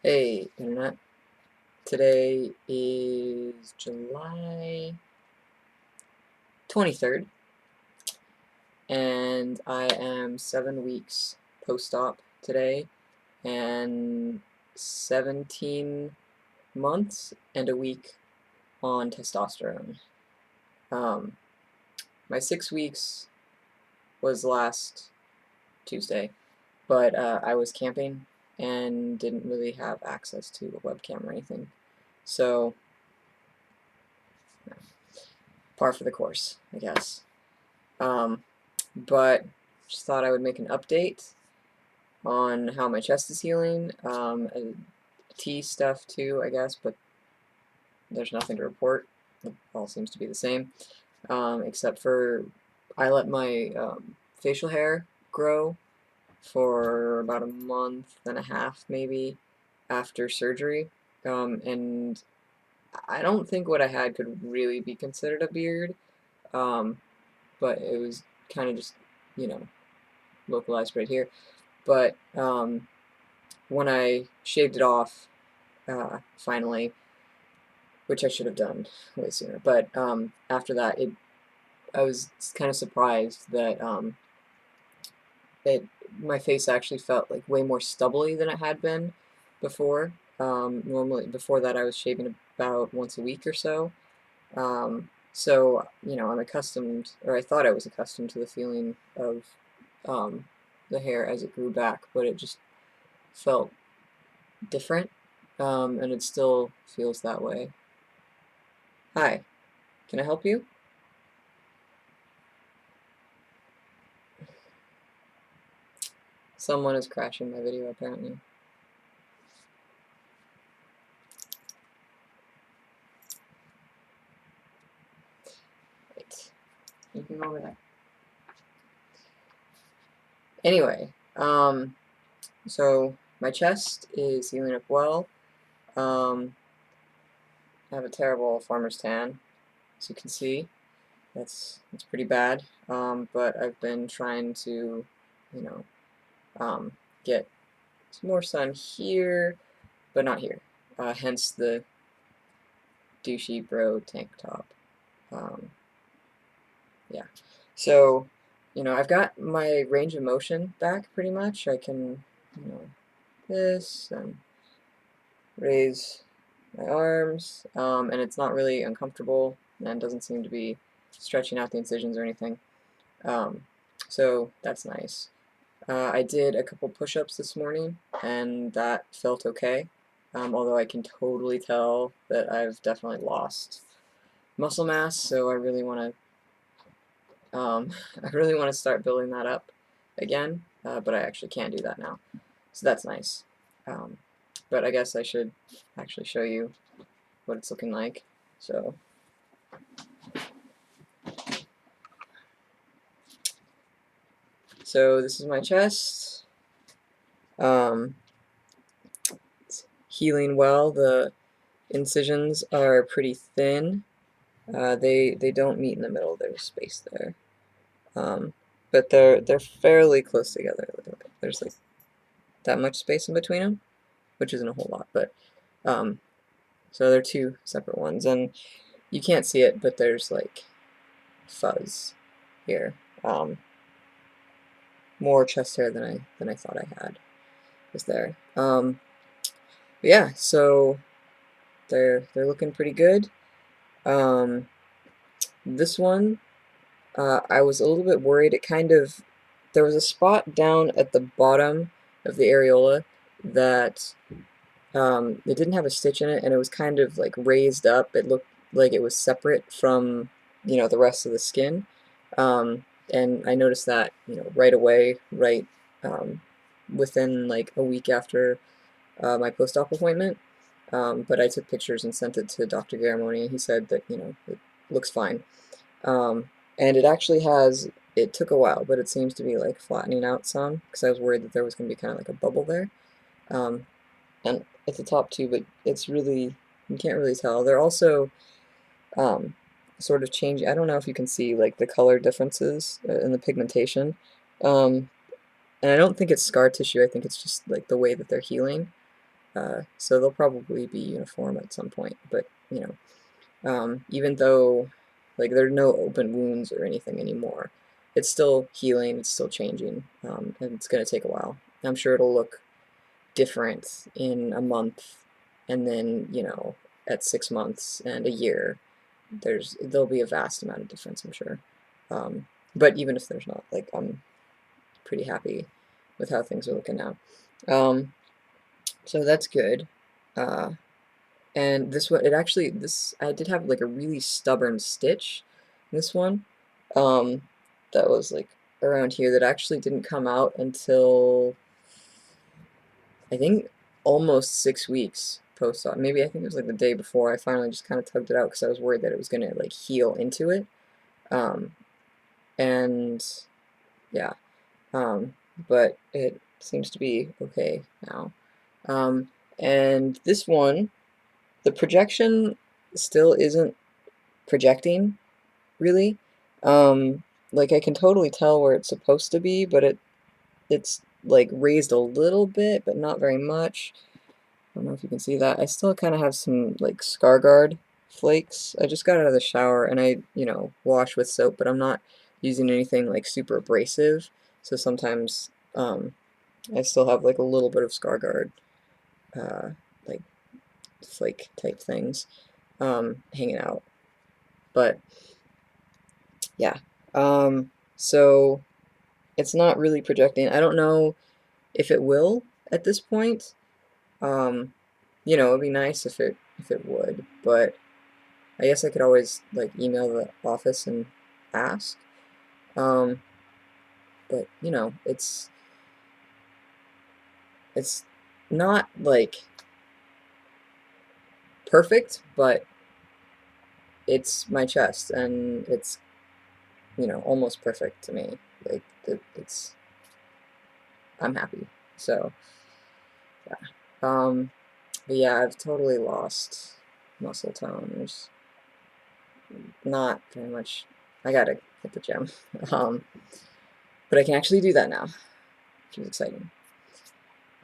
Hey, Internet. Today is July 23rd, and I am 7 weeks post-op today, and 17 months and a week on testosterone. Um, my 6 weeks was last Tuesday, but I was camping and didn't really have access to a webcam or anything. So, par for the course, I guess. Um, but just thought I would make an update on how my chest is healing. T stuff too, I guess, but there's nothing to report. It all seems to be the same, except for I let my facial hair grow for about a month and a half, maybe, after surgery, and I don't think what I had could really be considered a beard, um, but it was kind of just, you know, localized right here. But when I shaved it off, finally, which I should have done way sooner, but after that, I was kind of surprised that it my face actually felt like way more stubbly than it had been before. Normally, before that, I was shaving about once a week or so. So, I'm accustomed, or I thought I was accustomed to the feeling of um, the hair as it grew back, but it just felt different, and it still feels that way. Hi, can I help you? Someone is crashing my video, apparently. Right. You can go over there. Anyway, so my chest is healing up well. Um, I have a terrible farmer's tan, as you can see. That's pretty bad. But I've been trying to, you know, um, get some more sun here, but not here. Hence the douchey bro tank top. Um, yeah. So, I've got my range of motion back pretty much. I can, this and raise my arms, and it's not really uncomfortable and doesn't seem to be stretching out the incisions or anything. Um, so that's nice. I did a couple push-ups this morning, and that felt okay. Although I can totally tell that I've definitely lost muscle mass, so I really want to, I really want to start building that up again. But I actually can't do that now, so that's nice. Um, but I guess I should actually show you what it's looking like. So this is my chest. Um, it's healing well. The incisions are pretty thin. They don't meet in the middle. There's space there, but they're fairly close together. There's like that much space in between them, which isn't a whole lot, but so they're two separate ones, and you can't see it, but there's like fuzz here. More chest hair than I thought I had is there. Yeah, so they're looking pretty good. Um, this one, I was a little bit worried. There was a spot down at the bottom of the areola that it didn't have a stitch in it, and it was kind of like raised up. It looked like it was separate from, the rest of the skin. And I noticed that, right away, right within like a week after my post-op appointment. But I took pictures and sent it to Dr. Garamoni, and he said that, it looks fine. And it took a while, but it seems to be like flattening out some, because I was worried that there was going to be kind of like a bubble there. Um, and at the top too, but you can't really tell. They're also um, sort of changing. I don't know if you can see like the color differences in the pigmentation. Um, and I don't think it's scar tissue. I think it's just like the way that they're healing. So they'll probably be uniform at some point, but even though like there are no open wounds or anything anymore, it's still healing, it's still changing, and it's going to take a while. I'm sure it'll look different in a month, and then at 6 months and a year, there'll be a vast amount of difference, I'm sure. But even if there's not, like, I'm pretty happy with how things are looking now. So that's good. And this one, I did have like a really stubborn stitch. This one, um, that was like around here that actually didn't come out until I think almost 6 weeks post-op. Maybe I think it was like the day before I finally just kind of tugged it out because I was worried that it was gonna like heal into it. Um, and yeah, but it seems to be okay now. And this one, the projection still isn't projecting really. Like I can totally tell where it's supposed to be, but it's like raised a little bit, but not very much. I don't know if you can see that. I still kind of have some like ScarGuard flakes. I just got out of the shower and I, wash with soap, but I'm not using anything like super abrasive. So sometimes I still have like a little bit of ScarGuard, uh, like flake type things hanging out. But yeah, so it's not really projecting. I don't know if it will at this point. It'd be nice if it would, but I guess I could always like email the office and ask. Um, but it's not like perfect, but it's my chest and it's almost perfect to me. Like I'm happy. So yeah. But yeah, I've totally lost muscle tone. There's not very much. I gotta hit the gym. Um, but I can actually do that now, which is exciting.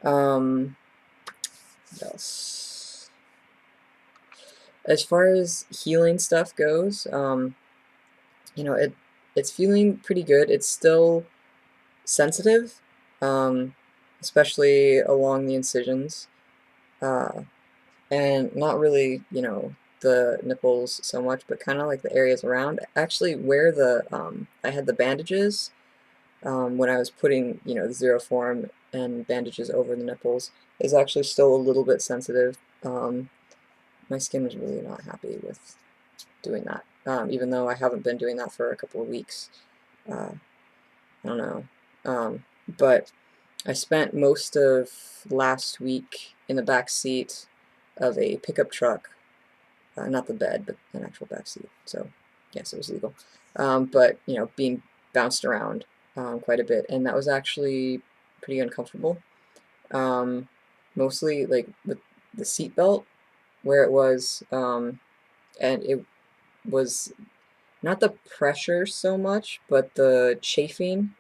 What else? As far as healing stuff goes, it's feeling pretty good. It's still sensitive, um, especially along the incisions, uh, and not really, the nipples so much, but kind of like the areas around. Actually, where I had the bandages, when I was putting, the zero form and bandages over the nipples, is actually still a little bit sensitive. My skin was really not happy with doing that, even though I haven't been doing that for a couple of weeks. I don't know. But I spent most of last week in the back seat of a pickup truck, not the bed, but an actual back seat. So yes, it was legal. But being bounced around quite a bit, and that was actually pretty uncomfortable. Mostly like with the seat belt where it was, and it was not the pressure so much, but the chafing,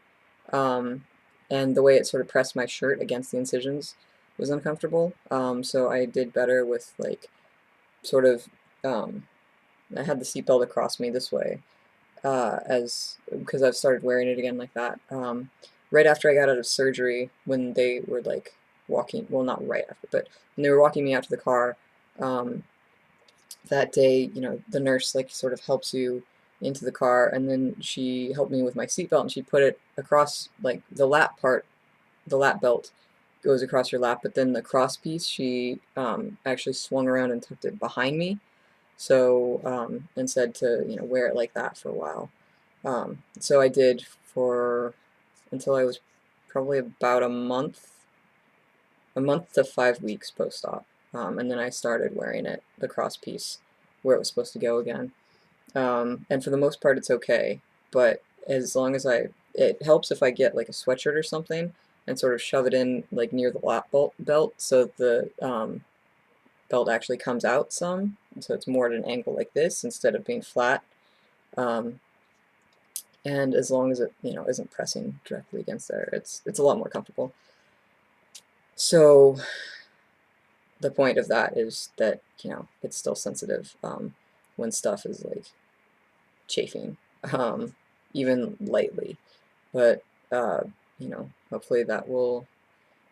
um, and the way it sort of pressed my shirt against the incisions was uncomfortable. So I did better with like sort of, I had the seatbelt across me this way, as because I've started wearing it again like that. Right after I got out of surgery, when they were like walking, well, not right after, but when they were walking me out to the car, um, that day, the nurse like sort of helps you into the car, and then she helped me with my seatbelt, and she put it across like the lap part. The lap belt goes across your lap, but then the cross piece, she actually swung around and tucked it behind me. So and said to wear it like that for a while. So I did for until I was probably about a month to 5 weeks post-op, and then I started wearing it, the cross piece, where it was supposed to go again. And for the most part, it's okay. But as long as it helps if I get like a sweatshirt or something and sort of shove it in like near the lap belt so the belt actually comes out some, so it's more at an angle like this instead of being flat. Um, and as long as it isn't pressing directly against there, it's a lot more comfortable. So the point of that is that, you know, it's still sensitive when stuff is like chafing, even lightly. But you know, hopefully that will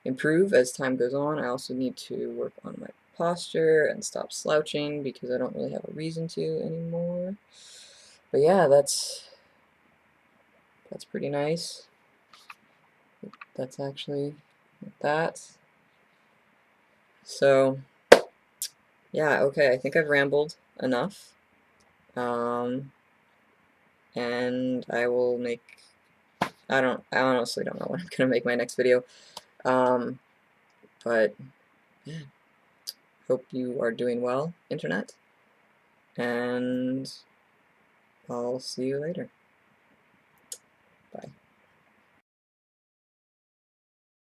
improve as time goes on. I also need to work on my posture and stop slouching because I don't really have a reason to anymore. But yeah, that's pretty nice. That's actually that. So yeah, okay, I think I've rambled enough. And I will make, I honestly don't know when I'm gonna make my next video. But yeah, hope you are doing well, internet, and I'll see you later.